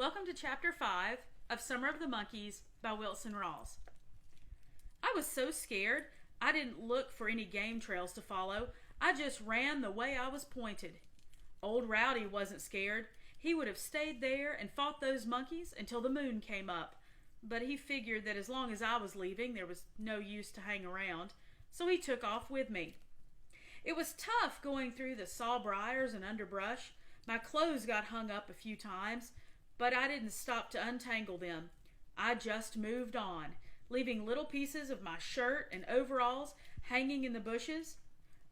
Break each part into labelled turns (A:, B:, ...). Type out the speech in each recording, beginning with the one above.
A: Welcome to Chapter 5 of Summer of the Monkeys by Wilson Rawls. I was so scared, I didn't look for any game trails to follow. I just ran the way I was pointed. Old Rowdy wasn't scared. He would have stayed there and fought those monkeys until the moon came up. But he figured that as long as I was leaving, there was no use to hang around, so he took off with me. It was tough going through the sawbriars and underbrush. My clothes got hung up a few times, but I didn't stop to untangle them. I just moved on, leaving little pieces of my shirt and overalls hanging in the bushes.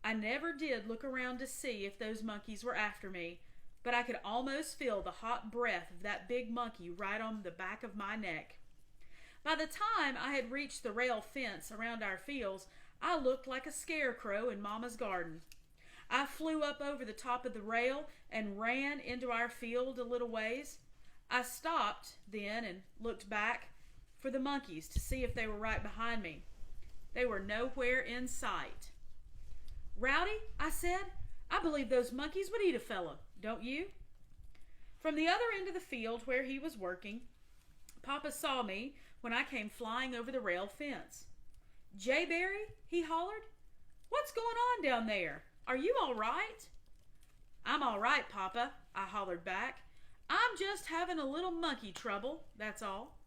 A: I never did look around to see if those monkeys were after me, but I could almost feel the hot breath of that big monkey right on the back of my neck. By the time I had reached the rail fence around our fields, I looked like a scarecrow in Mama's garden. I flew up over the top of the rail and ran into our field a little ways. I stopped then and looked back for the monkeys to see if they were right behind me. They were nowhere in sight. "Rowdy," I said, "I believe those monkeys would eat a fellow, don't you?" From the other end of the field where he was working, Papa saw me when I came flying over the rail fence. "Jayberry," he hollered, "what's going on down there? Are you all right?" "I'm all right, Papa," I hollered back. "I'm just having a little monkey trouble, that's all."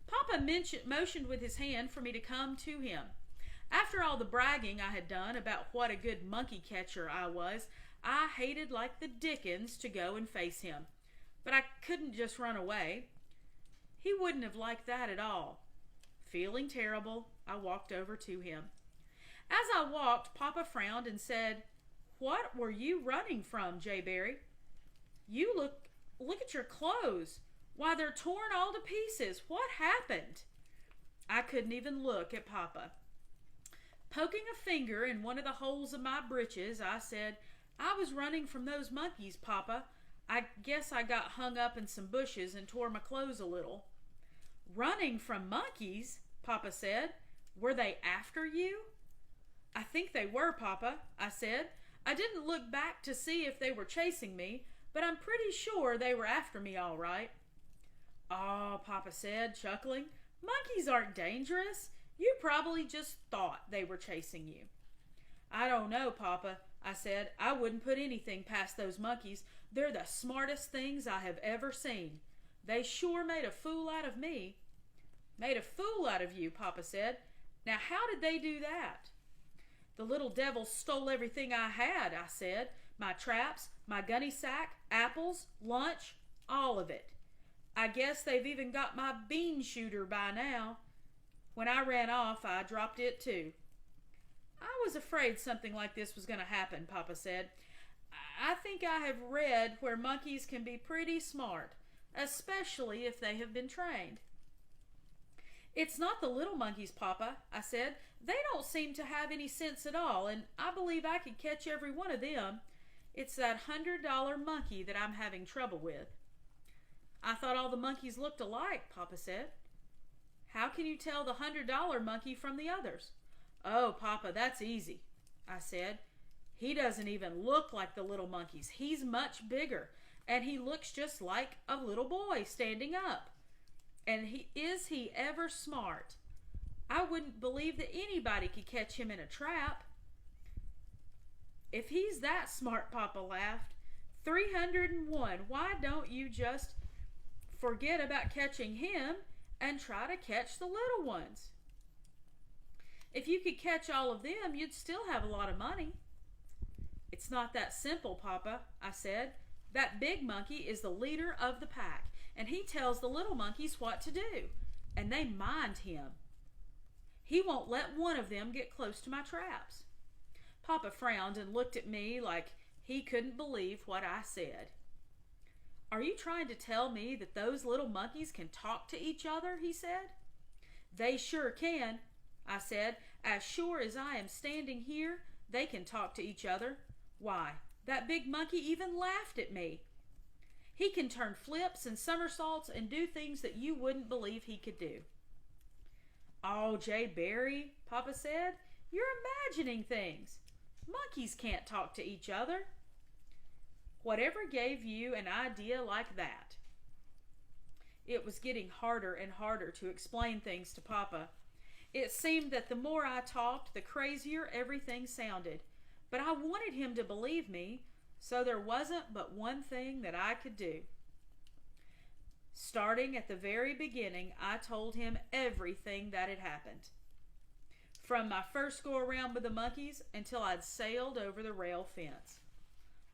A: Papa motioned with his hand for me to come to him. After all the bragging I had done about what a good monkey catcher I was, I hated like the dickens to go and face him. But I couldn't just run away. He wouldn't have liked that at all. Feeling terrible, I walked over to him. As I walked, Papa frowned and said, "What were you running from, Jayberry? You look at your clothes. Why, they're torn all to pieces. What happened?" I couldn't even look at Papa. Poking a finger in one of the holes of my breeches, I said, "I was running from those monkeys, Papa. I guess I got hung up in some bushes and tore my clothes a little." "Running from monkeys?" Papa said. "Were they after you?" "I think they were, Papa," I said. "I didn't look back to see if they were chasing me, but I'm pretty sure they were after me all right." "Oh," Papa said, chuckling, "monkeys aren't dangerous. You probably just thought they were chasing you." "I don't know, Papa," I said. "I wouldn't put anything past those monkeys. They're the smartest things I have ever seen. They sure made a fool out of me." "Made a fool out of you," Papa said. "Now how did they do that?" "The little devils stole everything I had," I said. "My traps, my gunny sack, apples, lunch, all of it. I guess they've even got my bean shooter by now. When I ran off, I dropped it too." "I was afraid something like this was going to happen," Papa said. "I think I have read where monkeys can be pretty smart, especially if they have been trained." "It's not the little monkeys, Papa," I said. "They don't seem to have any sense at all, and I believe I could catch every one of them. It's that $100 monkey that I'm having trouble with." "I thought all the monkeys looked alike," Papa said. "How can you tell the $100 monkey from the others?" "Oh, Papa, that's easy," I said. "He doesn't even look like the little monkeys. He's much bigger, and he looks just like a little boy standing up. And is he ever smart? I wouldn't believe that anybody could catch him in a trap." "If he's that smart," Papa laughed, 301, why don't you just forget about catching him and try to catch the little ones? If you could catch all of them, you'd still have a lot of money." "It's not that simple, Papa," I said. "That big monkey is the leader of the pack, and he tells the little monkeys what to do, and they mind him. He won't let one of them get close to my traps." Papa frowned and looked at me like he couldn't believe what I said. "Are you trying to tell me that those little monkeys can talk to each other?" he said. "They sure can," I said. "As sure as I am standing here, they can talk to each other. Why, that big monkey even laughed at me. He can turn flips and somersaults and do things that you wouldn't believe he could do." "Oh, Jayberry," Papa said, "you're imagining things. Monkeys can't talk to each other." "Whatever gave you an idea like that?" It was getting harder and harder to explain things to Papa. It seemed that the more I talked, the crazier everything sounded. But I wanted him to believe me, so there wasn't but one thing that I could do. Starting at the very beginning, I told him everything that had happened. From my first go around with the monkeys until I'd sailed over the rail fence.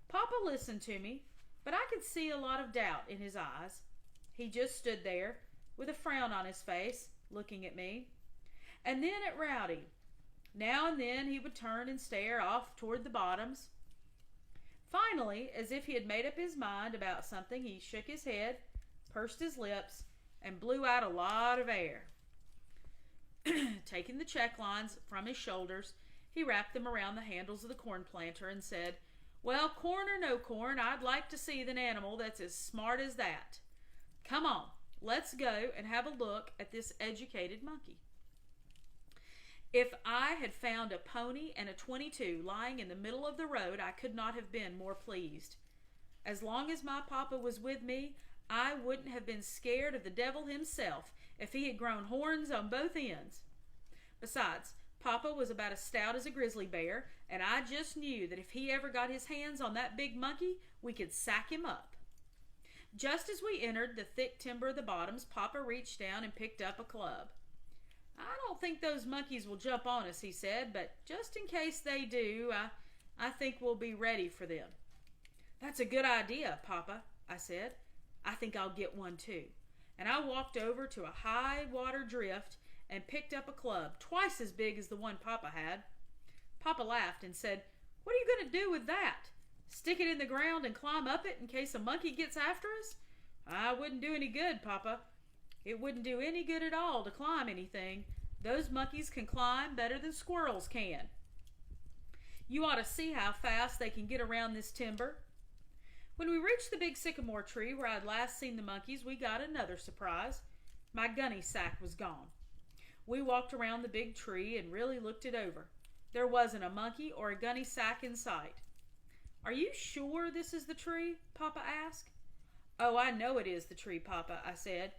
A: Papa listened to me, but I could see a lot of doubt in his eyes. He just stood there, with a frown on his face, looking at me, and then at Rowdy. Now and then he would turn and stare off toward the bottoms. Finally, as if he had made up his mind about something, he shook his head, pursed his lips, and blew out a lot of air. Taking the check lines from his shoulders, he wrapped them around the handles of the corn planter and said, "Well, corn or no corn, I'd like to see an animal that's as smart as that. Come on, let's go and have a look at this educated monkey." If I had found a pony and a .22 lying in the middle of the road, I could not have been more pleased. As long as my papa was with me, I wouldn't have been scared of the devil himself if he had grown horns on both ends. Besides, Papa was about as stout as a grizzly bear, and I just knew that if he ever got his hands on that big monkey, we could sack him up. Just as we entered the thick timber of the bottoms, Papa reached down and picked up a club. "I don't think those monkeys will jump on us," he said, "but just in case they do, I think we'll be ready for them." "That's a good idea, Papa," I said. "I think I'll get one too." And I walked over to a high water drift and picked up a club, twice as big as the one Papa had. Papa laughed and said, "What are you going to do with that? Stick it in the ground and climb up it in case a monkey gets after us?" "I wouldn't do any good, Papa. It wouldn't do any good at all to climb anything. Those monkeys can climb better than squirrels can. You ought to see how fast they can get around this timber." When we reached the big sycamore tree where I'd last seen the monkeys, we got another surprise. My gunny sack was gone. We walked around the big tree and really looked it over. There wasn't a monkey or a gunny sack in sight. "Are you sure this is the tree?" Papa asked. "Oh, I know it is the tree, Papa," I said.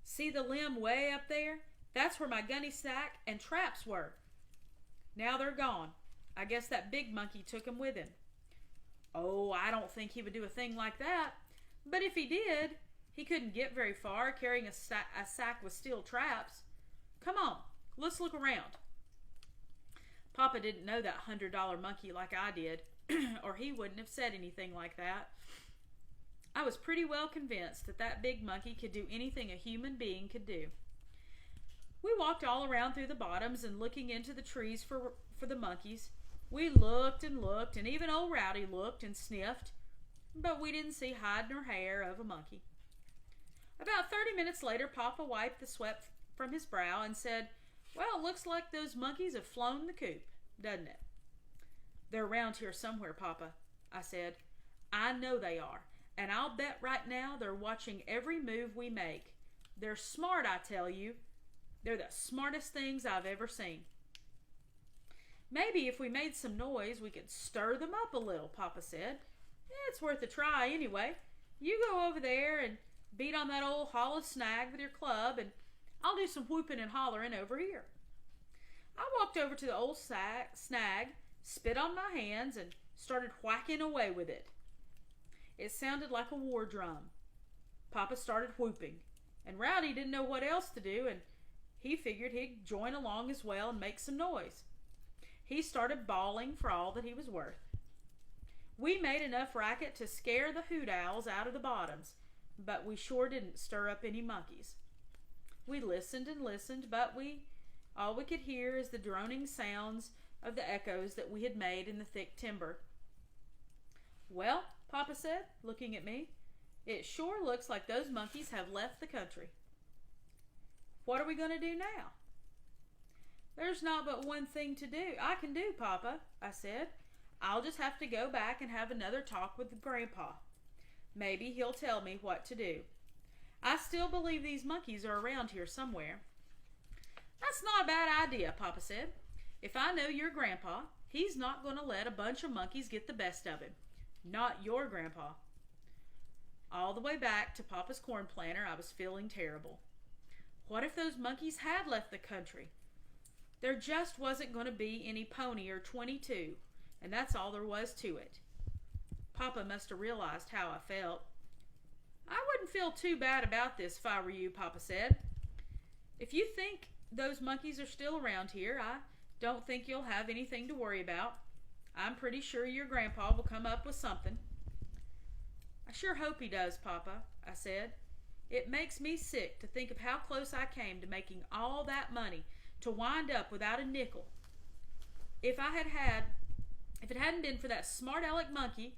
A: "See the limb way up there? That's where my gunny sack and traps were. Now they're gone. I guess that big monkey took them with him." "Oh, I don't think he would do a thing like that. But if he did, he couldn't get very far carrying a sack with steel traps. Come on, let's look around." Papa didn't know that $100 monkey like I did, or he wouldn't have said anything like that. I was pretty well convinced that that big monkey could do anything a human being could do. We walked all around through the bottoms and looking into the trees for the monkeys. We looked and looked, and even old Rowdy looked and sniffed, but we didn't see hide nor hair of a monkey. About 30 minutes later, Papa wiped the sweat from his brow and said, "Well, it looks like those monkeys have flown the coop, doesn't it?" "They're around here somewhere, Papa," I said. "I know they are, and I'll bet right now they're watching every move we make. They're smart, I tell you. They're the smartest things I've ever seen." "Maybe if we made some noise, we could stir them up a little," Papa said. "It's worth a try anyway. You go over there and beat on that old hollow snag with your club, and I'll do some whooping and hollering over here." I walked over to the old snag, spit on my hands, and started whacking away with it. It sounded like a war drum. Papa started whooping, and Rowdy didn't know what else to do, and he figured he'd join along as well and make some noise. He started bawling for all that he was worth. We made enough racket to scare the hoot owls out of the bottoms, but we sure didn't stir up any monkeys. We listened and listened, but all we could hear is the droning sounds of the echoes that we had made in the thick timber. "Well," Papa said, looking at me, "it sure looks like those monkeys have left the country. What are we going to do now?" "There's not but one thing I can do, Papa," I said. "I'll just have to go back and have another talk with Grandpa. Maybe he'll tell me what to do. I still believe these monkeys are around here somewhere." "That's not a bad idea," Papa said. "If I know your Grandpa, he's not going to let a bunch of monkeys get the best of him. Not your Grandpa." All the way back to Papa's corn planter, I was feeling terrible. What if those monkeys had left the country? There just wasn't going to be any Pony or 22, and that's all there was to it. Papa must have realized how I felt. I wouldn't feel too bad about this if I were you, Papa said. If you think those monkeys are still around here, I don't think you'll have anything to worry about. I'm pretty sure your grandpa will come up with something. I sure hope he does, Papa, I said. It makes me sick to think of how close I came to making all that money to wind up without a nickel. If it hadn't been for that smart aleck monkey,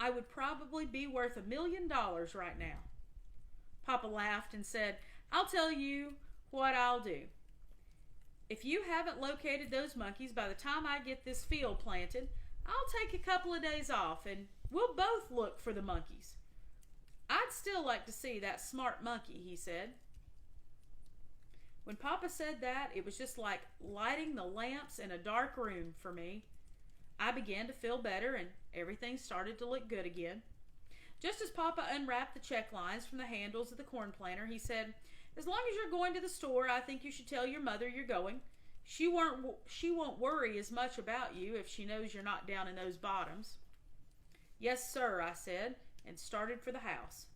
A: I would probably be worth $1 million right now. Papa laughed and said, I'll tell you what I'll do. If you haven't located those monkeys by the time I get this field planted, I'll take a couple of days off and we'll both look for the monkeys. I'd still like to see that smart monkey, he said. When Papa said that, it was just like lighting the lamps in a dark room for me. I began to feel better and everything started to look good again. Just as Papa unwrapped the check lines from the handles of the corn planter, he said, as long as you're going to the store, I think you should tell your mother you're going. She won't worry as much about you if she knows you're not down in those bottoms. Yes, sir, I said, and started for the house.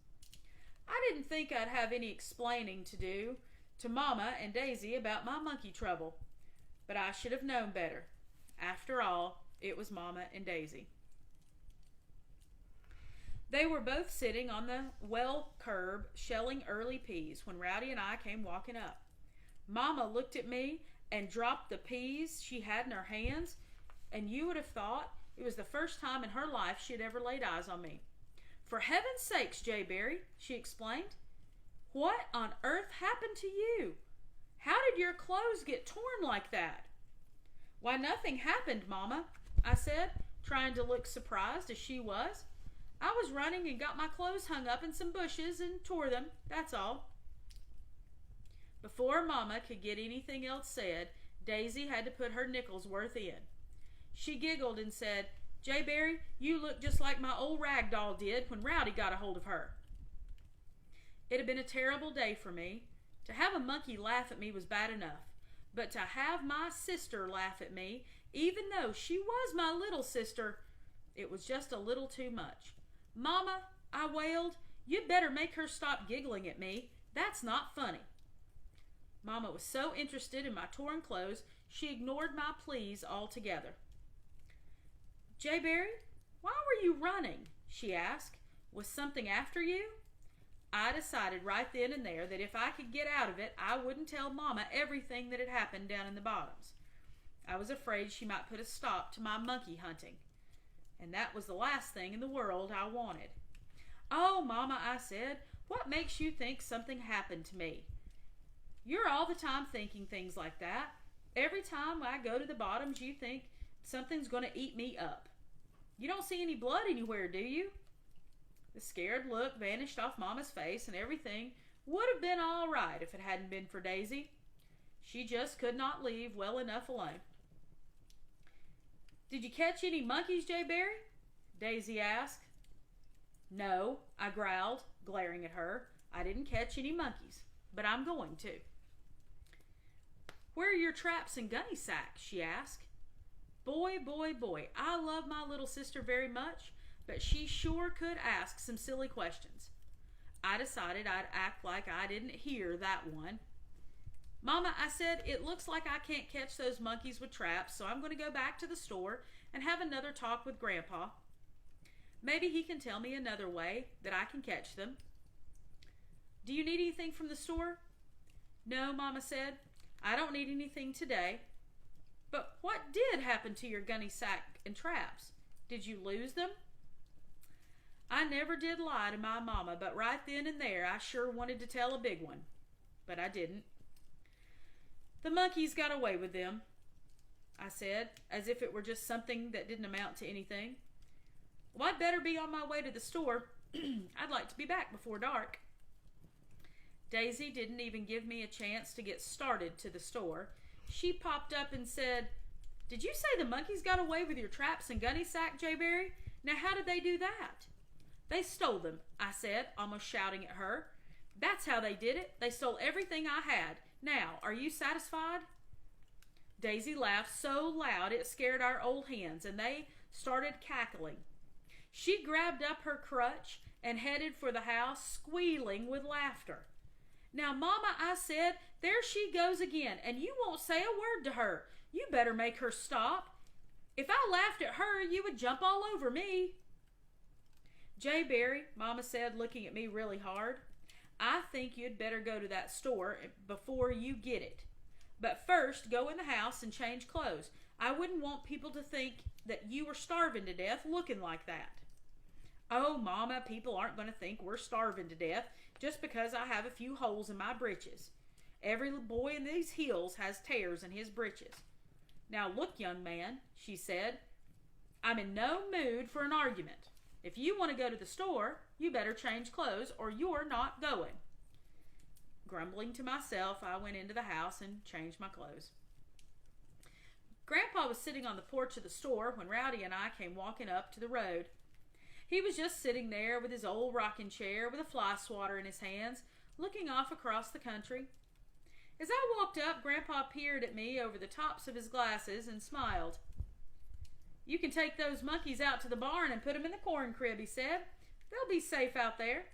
A: I didn't think I'd have any explaining to do to Mama and Daisy about my monkey trouble, but I should have known better. After all, it was Mama and Daisy. They were both sitting on the well curb shelling early peas when Rowdy and I came walking up. Mama looked at me and dropped the peas she had in her hands, and you would have thought it was the first time in her life she had ever laid eyes on me. For heaven's sakes, J. Berry, she explained. What on earth happened to you? How did your clothes get torn like that? Why, nothing happened, Mama, I said, trying to look surprised as she was. I was running and got my clothes hung up in some bushes and tore them, that's all. Before Mama could get anything else said, Daisy had to put her nickel's worth in. She giggled and said, J. Berry, you look just like my old rag doll did when Rowdy got a hold of her. It had been a terrible day for me. To have a monkey laugh at me was bad enough, but to have my sister laugh at me, even though she was my little sister, it was just a little too much. Mama, I wailed, you'd better make her stop giggling at me. That's not funny. Mama was so interested in my torn clothes, she ignored my pleas altogether. J. Berry, why were you running? She asked. Was something after you? I decided right then and there that if I could get out of it, I wouldn't tell Mama everything that had happened down in the bottoms. I was afraid she might put a stop to my monkey hunting. And that was the last thing in the world I wanted. Oh, Mama, I said, what makes you think something happened to me? You're all the time thinking things like that. Every time I go to the bottoms, you think something's going to eat me up. You don't see any blood anywhere, do you? The scared look vanished off Mama's face, and everything would have been all right if it hadn't been for Daisy. She just could not leave well enough alone. Did you catch any monkeys, J. Berry? Daisy asked. No, I growled, glaring at her. I didn't catch any monkeys, but I'm going to. Where are your traps and gunny sacks? She asked. Boy, boy, boy, I love my little sister very much, but she sure could ask some silly questions. I decided I'd act like I didn't hear that one. Mama, I said, it looks like I can't catch those monkeys with traps, so I'm going to go back to the store and have another talk with Grandpa. Maybe he can tell me another way that I can catch them. Do you need anything from the store? No, Mama said. I don't need anything today. But what did happen to your gunny sack and traps? Did you lose them? I never did lie to my mama, but right then and there I sure wanted to tell a big one. But I didn't. The monkeys got away with them, I said, as if it were just something that didn't amount to anything. Well, I'd better be on my way to the store. I'd like to be back before dark. Daisy didn't even give me a chance to get started to the store. She popped up and said, Did you say the monkeys got away with your traps and gunny sack, J. Berry? Now how did they do that? They stole them, I said, almost shouting at her. That's how they did it. They stole everything I had. Now, are you satisfied? Daisy laughed so loud it scared our old hens, and they started cackling. She grabbed up her crutch and headed for the house, squealing with laughter. Now, Mama, I said, there she goes again, and you won't say a word to her. You better make her stop. If I laughed at her, you would jump all over me. Jay Berry, Mama said, looking at me really hard, I think you'd better go to that store before you get it. But first, go in the house and change clothes. I wouldn't want people to think that you were starving to death looking like that. Oh, Mama, people aren't going to think we're starving to death just because I have a few holes in my breeches. Every boy in these hills has tears in his breeches. Now look, young man, she said, I'm in no mood for an argument. If you want to go to the store, you better change clothes or you're not going. Grumbling to myself, I went into the house and changed my clothes. Grandpa was sitting on the porch of the store when Rowdy and I came walking up to the road. He was just sitting there with his old rocking chair with a fly swatter in his hands, looking off across the country. As I walked up, Grandpa peered at me over the tops of his glasses and smiled. You can take those monkeys out to the barn and put them in the corn crib, he said. They'll be safe out there.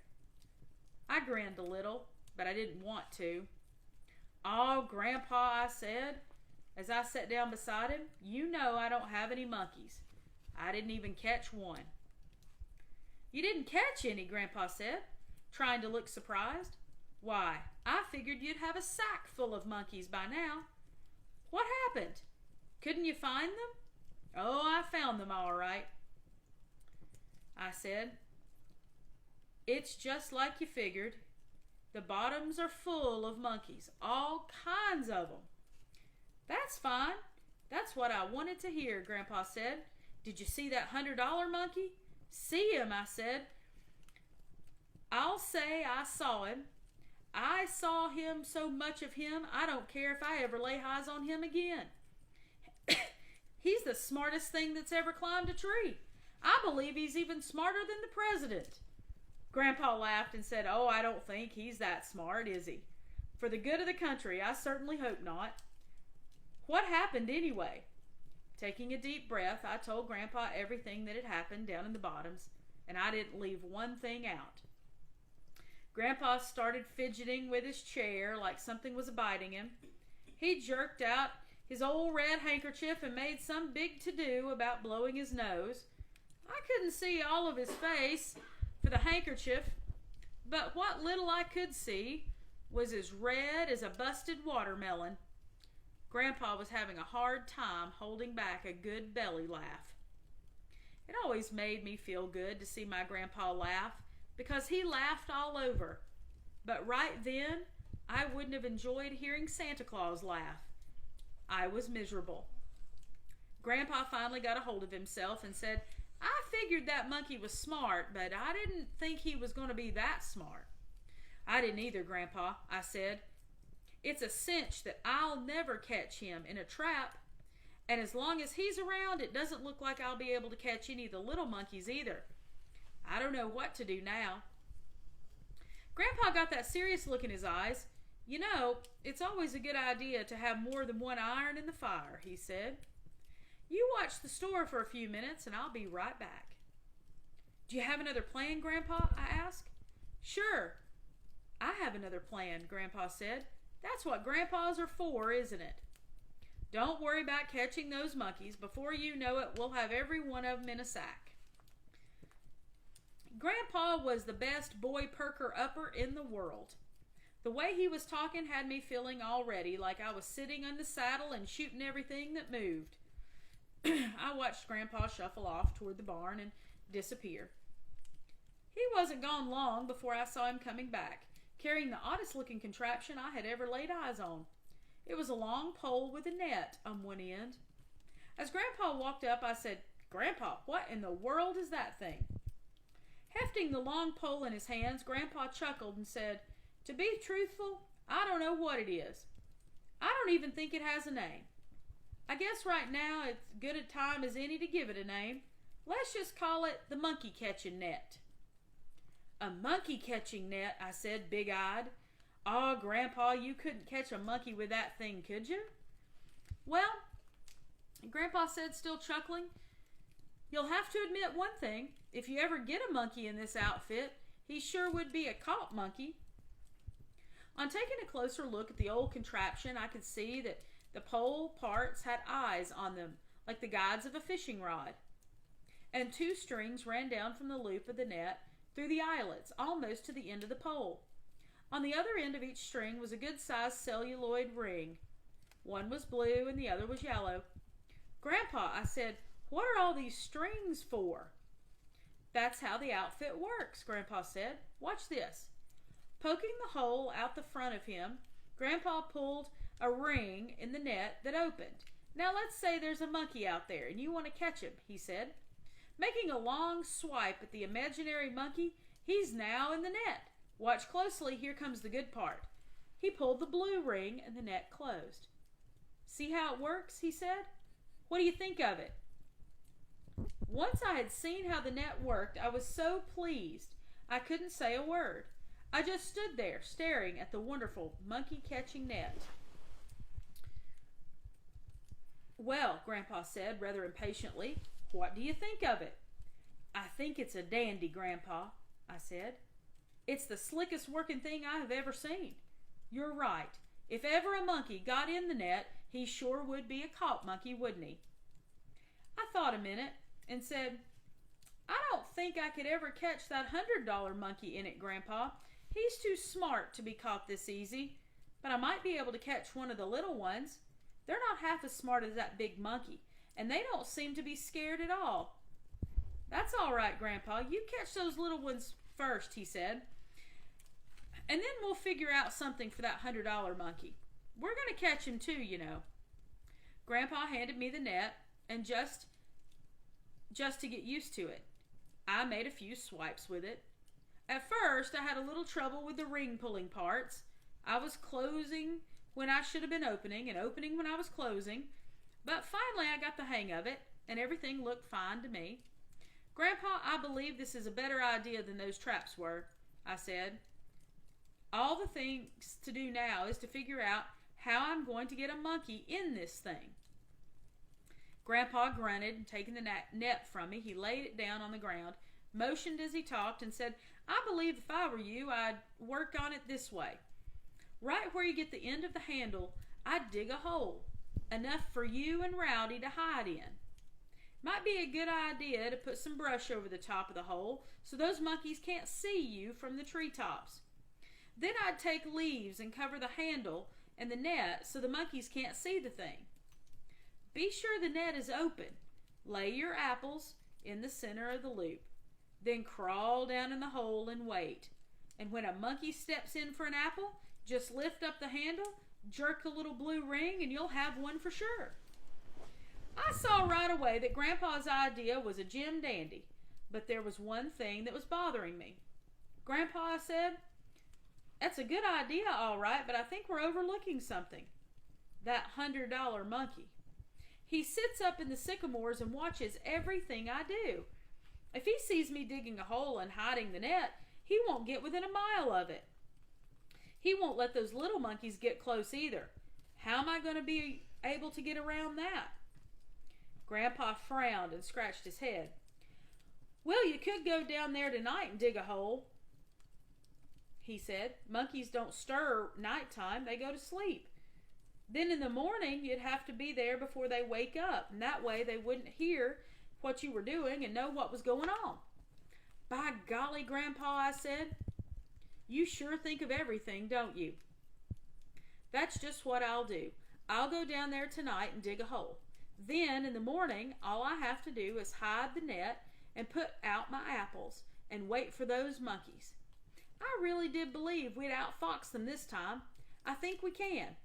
A: I grinned a little, but I didn't want to. Oh, Grandpa, I said, as I sat down beside him, you know I don't have any monkeys. I didn't even catch one. You didn't catch any, Grandpa said, trying to look surprised. Why, I figured you'd have a sack full of monkeys by now. What happened? Couldn't you find them? Oh, I found them all right, I said. It's just like you figured. The bottoms are full of monkeys, all kinds of them. That's fine. That's what I wanted to hear, Grandpa said. Did you see that $100 monkey? See him, I said. I'll say I saw him. I saw him so much of him, I don't care if I ever lay eyes on him again. He's the smartest thing that's ever climbed a tree. I believe he's even smarter than the president. Grandpa laughed and said, oh, I don't think he's that smart, is he? For the good of the country, I certainly hope not. What happened anyway? Taking a deep breath, I told Grandpa everything that had happened down in the bottoms, and I didn't leave one thing out. Grandpa started fidgeting with his chair like something was biting him. He jerked out his old red handkerchief and made some big to-do about blowing his nose. I couldn't see all of his face for the handkerchief, but what little I could see was as red as a busted watermelon. Grandpa was having a hard time holding back a good belly laugh. It always made me feel good to see my grandpa laugh because he laughed all over. But right then, I wouldn't have enjoyed hearing Santa Claus laugh. I was miserable. Grandpa finally got a hold of himself and said, I figured that monkey was smart, but I didn't think he was going to be that smart. I didn't either, Grandpa, I said. It's a cinch that I'll never catch him in a trap, and as long as he's around, it doesn't look like I'll be able to catch any of the little monkeys either. I don't know what to do now. Grandpa got that serious look in his eyes. You know, it's always a good idea to have more than one iron in the fire, he said. You watch the store for a few minutes, and I'll be right back. Do you have another plan, Grandpa? I asked. Sure. I have another plan, Grandpa said. That's what grandpas are for, isn't it? Don't worry about catching those monkeys. Before you know it, we'll have every one of them in a sack. Grandpa was the best boy perker-upper in the world. The way he was talking had me feeling already like I was sitting on the saddle and shooting everything that moved. I watched Grandpa shuffle off toward the barn and disappear. He wasn't gone long before I saw him coming back, carrying the oddest-looking contraption I had ever laid eyes on. It was a long pole with a net on one end. As Grandpa walked up, I said, Grandpa, what in the world is that thing? Hefting the long pole in his hands, Grandpa chuckled and said, To be truthful, I don't know what it is. I don't even think it has a name. I guess right now it's good a time as any to give it a name. Let's just call it the monkey-catching net. A monkey catching net, I said, big-eyed. "Aw, Grandpa, you couldn't catch a monkey with that thing, could you?" "Well," Grandpa said, still chuckling, "you'll have to admit one thing. If you ever get a monkey in this outfit, he sure would be a caught monkey." On taking a closer look at the old contraption, I could see that the pole parts had eyes on them, like the guides of a fishing rod. And 2 strings ran down from the loop of the net through the eyelets, almost to the end of the pole. On the other end of each string was a good-sized celluloid ring. One was blue and the other was yellow. "Grandpa," I said, "what are all these strings for?" "That's how the outfit works," Grandpa said. "Watch this." Poking the hole out the front of him, Grandpa pulled a ring in the net that opened. "Now let's say there's a monkey out there and you want to catch him," he said. Making a long swipe at the imaginary monkey, he's now in the net. Watch closely, here comes the good part. He pulled the blue ring and the net closed. "See how it works?" he said. "What do you think of it?" Once I had seen how the net worked, I was so pleased I couldn't say a word. I just stood there staring at the wonderful monkey-catching net. "Well," Grandpa said rather impatiently, "what do you think of it?" "I think it's a dandy, Grandpa," I said. "It's the slickest working thing I have ever seen. You're right. If ever a monkey got in the net, he sure would be a caught monkey, wouldn't he?" I thought a minute and said, "I don't think I could ever catch that $100 monkey in it, Grandpa. He's too smart to be caught this easy. But I might be able to catch one of the little ones. They're not half as smart as that big monkey, and they don't seem to be scared at all." "That's all right, Grandpa. You catch those little ones first," he said. "And then we'll figure out something for that $100 monkey. We're going to catch him too, you know." Grandpa handed me the net, and just to get used to it, I made a few swipes with it. At first, I had a little trouble with the ring-pulling parts. I was closing when I should have been opening, and opening when I was closing. But finally, I got the hang of it, and everything looked fine to me. "Grandpa, I believe this is a better idea than those traps were," I said. "All the things to do now is to figure out how I'm going to get a monkey in this thing." Grandpa grunted, and taking the net from me, he laid it down on the ground, motioned as he talked, and said, "I believe if I were you, I'd work on it this way. Right where you get the end of the handle, I'd dig a hole, enough for you and Rowdy to hide in. Might be a good idea to put some brush over the top of the hole so those monkeys can't see you from the treetops. Then I'd take leaves and cover the handle and the net so the monkeys can't see the thing. Be sure the net is open. Lay your apples in the center of the loop. Then crawl down in the hole and wait. And when a monkey steps in for an apple, just lift up the handle, jerk the little blue ring, and you'll have one for sure." I saw right away that Grandpa's idea was a jim dandy, but there was one thing that was bothering me. "Grandpa," I said, "that's a good idea, all right, but I think we're overlooking something. That $100 monkey. He sits up in the sycamores and watches everything I do. If he sees me digging a hole and hiding the net, he won't get within a mile of it. He won't let those little monkeys get close either. How am I going to be able to get around that?" Grandpa frowned and scratched his head. "Well, you could go down there tonight and dig a hole," he said. "Monkeys don't stir nighttime, they go to sleep. Then in the morning, you'd have to be there before they wake up, and that way they wouldn't hear what you were doing and know what was going on." "By golly, Grandpa," I said, "you sure think of everything, don't you?" "That's just what I'll do. I'll go down there tonight and dig a hole. Then, in the morning, all I have to do is hide the net and put out my apples and wait for those monkeys. I really did believe we'd outfox them this time. I think we can.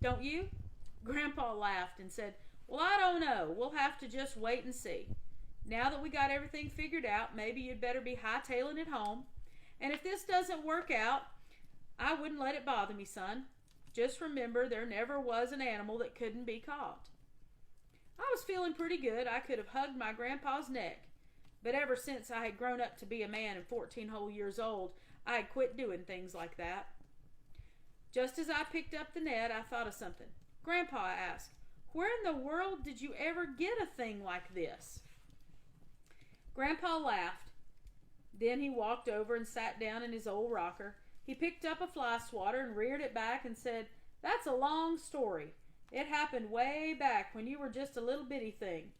A: Don't you?" Grandpa laughed and said, "Well, I don't know. We'll have to just wait and see. Now that we got everything figured out, maybe you'd better be hightailing it home. And if this doesn't work out, I wouldn't let it bother me, son. Just remember there never was an animal that couldn't be caught." I was feeling pretty good. I could have hugged my grandpa's neck. But ever since I had grown up to be a man and 14 whole years old, I had quit doing things like that. Just as I picked up the net, I thought of something. Grandpa, I asked, where in the world did you ever get a thing like this? Grandpa laughed. Then he walked over and sat down in his old rocker. He picked up a fly swatter and reared it back and said, "That's a long story. It happened way back when you were just a little bitty thing.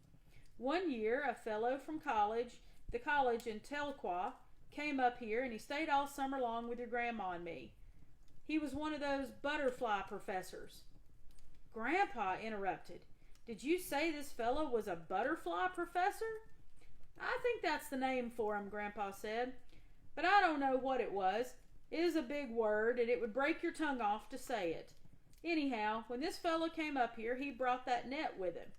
A: One year, a fellow from the college in Telqua, came up here and he stayed all summer long with your grandma and me. He was one of those butterfly professors." Grandpa interrupted. "Did you say this fellow was a butterfly professor?" "I think that's the name for him," Grandpa said. "But I don't know what it was. It is a big word, and it would break your tongue off to say it. Anyhow, when this fellow came up here, he brought that net with him.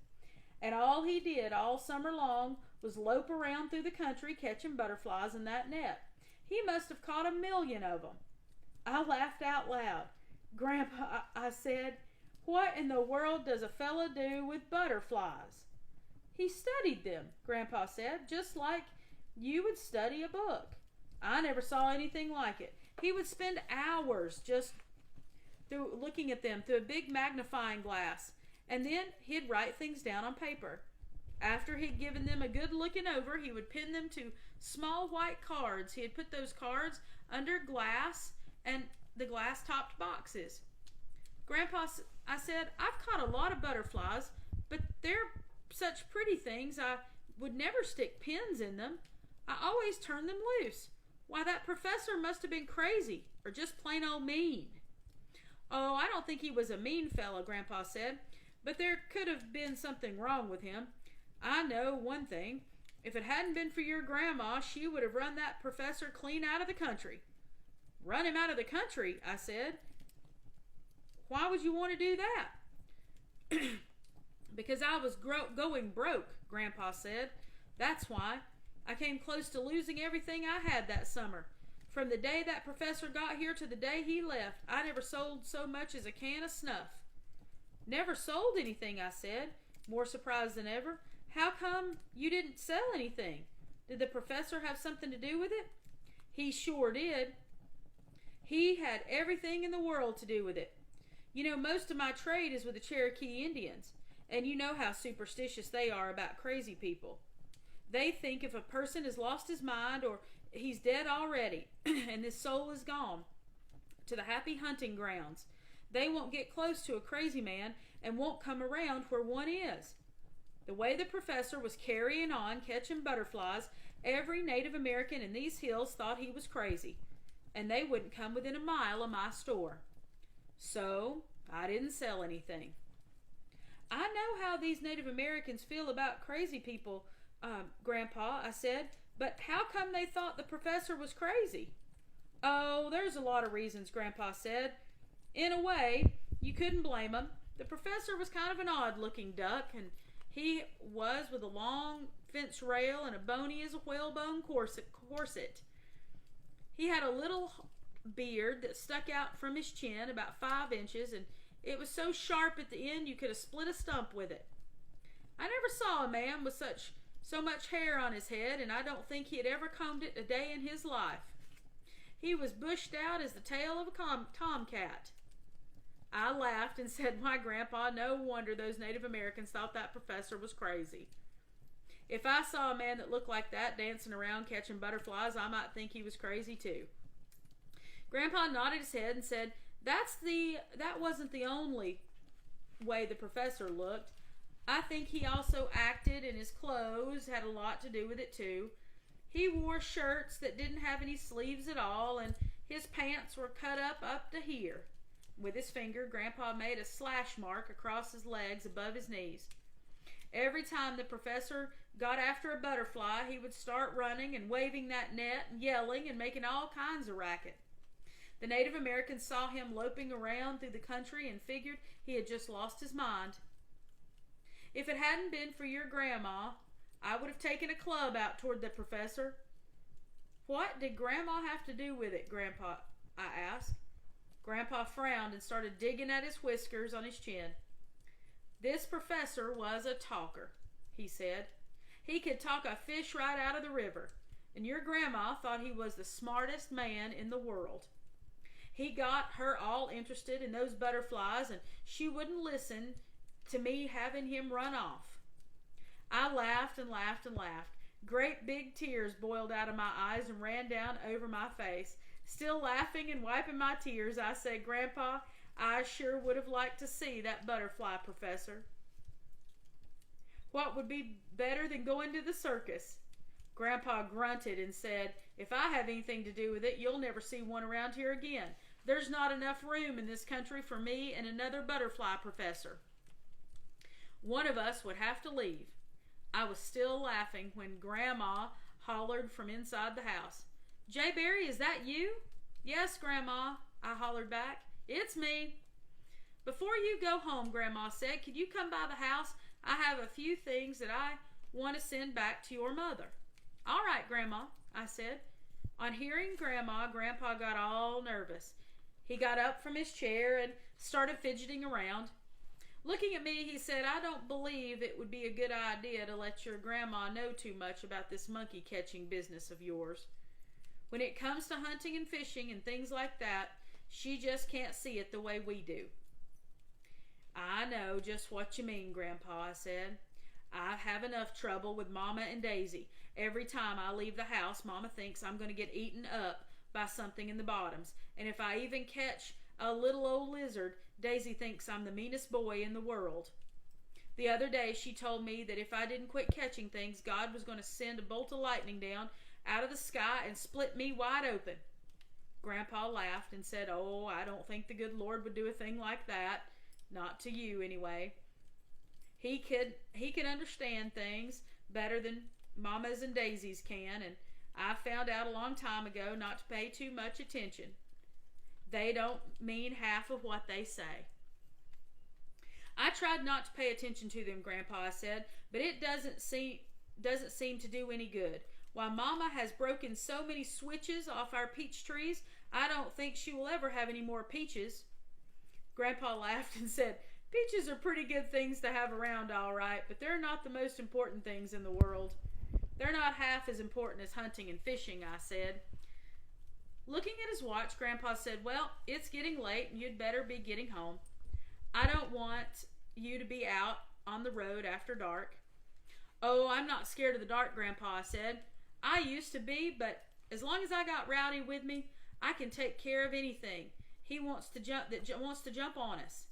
A: And all he did all summer long was lope around through the country catching butterflies in that net. He must have caught 1,000,000 of them. I laughed out loud. "Grandpa," I said, "what in the world does a fellow do with butterflies?" "He studied them," Grandpa said, "just like you would study a book. I never saw anything like it. He would spend hours just looking at them through a big magnifying glass, and then he'd write things down on paper. After he'd given them a good looking over, he would pin them to small white cards. He had put those cards under glass and the glass-topped boxes." "Grandpa," I said, "I've caught a lot of butterflies, but they're such pretty things I would never stick pins in them. I always turn them loose. Why, that professor must have been crazy or just plain old mean." "Oh, I don't think he was a mean fellow," Grandpa said, "but there could have been something wrong with him. I know one thing. If it hadn't been for your grandma, she would have run that professor clean out of the country." "Run him out of the country?" I said. "Why would you want to do that?" "Because I was going broke," Grandpa said. "That's why. I came close to losing everything I had that summer. From the day that professor got here to the day he left, I never sold so much as a can of snuff." "Never sold anything?" I said, more surprised than ever. "How come you didn't sell anything? Did the professor have something to do with it?" "He sure did. He had everything in the world to do with it. You know, most of my trade is with the Cherokee Indians, and you know how superstitious they are about crazy people. They think if a person has lost his mind or he's dead already and his soul is gone to the happy hunting grounds, they won't get close to a crazy man and won't come around where one is. The way the professor was carrying on catching butterflies, every Native American in these hills thought he was crazy, and they wouldn't come within a mile of my store. So I didn't sell anything." "I know how these Native Americans feel about crazy people, Grandpa," I said, "but how come they thought the professor was crazy?" "Oh, there's a lot of reasons," Grandpa said. "In a way, you couldn't blame him. The professor was kind of an odd-looking duck, and he was with a long fence rail and a bony as a whalebone corset. He had a little beard that stuck out from his chin about 5 inches, and it was so sharp at the end you could have split a stump with it. I never saw a man with so much hair on his head, and I don't think he had ever combed it a day in his life. He was bushed out as the tail of a tomcat." I laughed and said, "My Grandpa, no wonder those Native Americans thought that professor was crazy. If I saw a man that looked like that dancing around catching butterflies, I might think he was crazy too." Grandpa nodded his head and said, that wasn't the only way the professor looked. I think he also acted, and his clothes had a lot to do with it too. He wore shirts that didn't have any sleeves at all, and his pants were cut up to here." With his finger, Grandpa made a slash mark across his legs above his knees. "Every time the professor got after a butterfly, he would start running and waving that net and yelling and making all kinds of racket. The Native Americans saw him loping around through the country and figured he had just lost his mind. If it hadn't been for your grandma, I would have taken a club out toward the professor." "What did Grandma have to do with it, Grandpa?" I asked. Grandpa frowned and started digging at his whiskers on his chin. "This professor was a talker," he said. He could talk a fish right out of the river, and your grandma thought he was the smartest man in the world. He got her all interested in those butterflies, and she wouldn't listen to me having him run off. I laughed and laughed and laughed. Great big tears boiled out of my eyes and ran down over my face. Still laughing and wiping my tears, I said, Grandpa, I sure would have liked to see that butterfly professor. What would be better than going to the circus? Grandpa grunted and said, If I have anything to do with it, you'll never see one around here again. There's not enough room in this country for me and another butterfly professor. One of us would have to leave. I was still laughing when Grandma hollered from inside the house. J. Berry, is that you? Yes, Grandma, I hollered back. It's me. Before you go home, Grandma said, could you come by the house? I have a few things that I want to send back to your mother. All right, Grandma, I said. On hearing Grandma, Grandpa got all nervous. He got up from his chair and started fidgeting around. Looking at me, he said, I don't believe it would be a good idea to let your grandma know too much about this monkey catching business of yours. When it comes to hunting and fishing and things like that, she just can't see it the way we do. I know just what you mean, Grandpa, I said. I have enough trouble with Mama and Daisy. Every time I leave the house, Mama thinks I'm going to get eaten up by something in the bottoms. And if I even catch a little old lizard, Daisy thinks I'm the meanest boy in the world. The other day she told me that if I didn't quit catching things, God was going to send a bolt of lightning down out of the sky and split me wide open. Grandpa laughed and said, Oh, I don't think the good Lord would do a thing like that. Not to you, anyway. He can understand things better than Mamas and Daisies can, and I found out a long time ago not to pay too much attention. They don't mean half of what they say. I tried not to pay attention to them, Grandpa said, but it doesn't seem to do any good. While Mama has broken so many switches off our peach trees, I don't think she will ever have any more peaches. Grandpa laughed and said, Peaches are pretty good things to have around, all right, but they're not the most important things in the world. They're not half as important as hunting and fishing, I said. Looking at his watch, Grandpa said, Well, it's getting late and you'd better be getting home. I don't want you to be out on the road after dark. Oh, I'm not scared of the dark, Grandpa said. I used to be, but as long as I got Rowdy with me, I can take care of anything he wants to jump on us.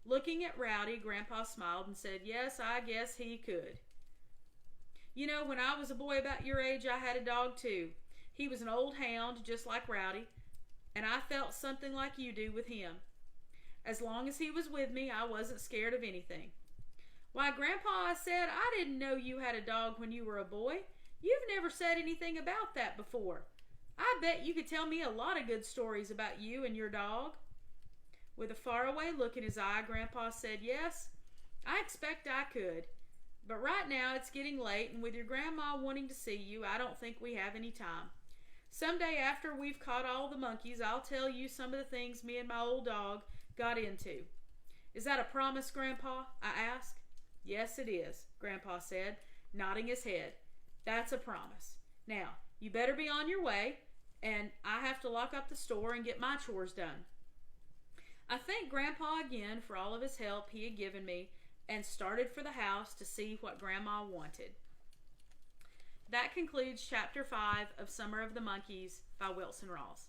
A: Looking at Rowdy, Grandpa smiled and said, Yes, I guess he could. You know, when I was a boy about your age, I had a dog too. He was an old hound, just like Rowdy, and I felt something like you do with him. As long as he was with me, I wasn't scared of anything. Why, Grandpa, I said, I didn't know you had a dog when you were a boy. You've never said anything about that before. I bet you could tell me a lot of good stories about you and your dog. With a faraway look in his eye, Grandpa said, Yes, I expect I could. But right now it's getting late, and with your grandma wanting to see you, I don't think we have any time. Someday after we've caught all the monkeys, I'll tell you some of the things me and my old dog got into. Is that a promise, Grandpa? I asked. Yes, it is, Grandpa said, nodding his head. That's a promise. Now, you better be on your way, and I have to lock up the store and get my chores done. I thanked Grandpa again for all of his help he had given me and started for the house to see what Grandma wanted. That concludes Chapter 5 of Summer of the Monkeys by Wilson Rawls.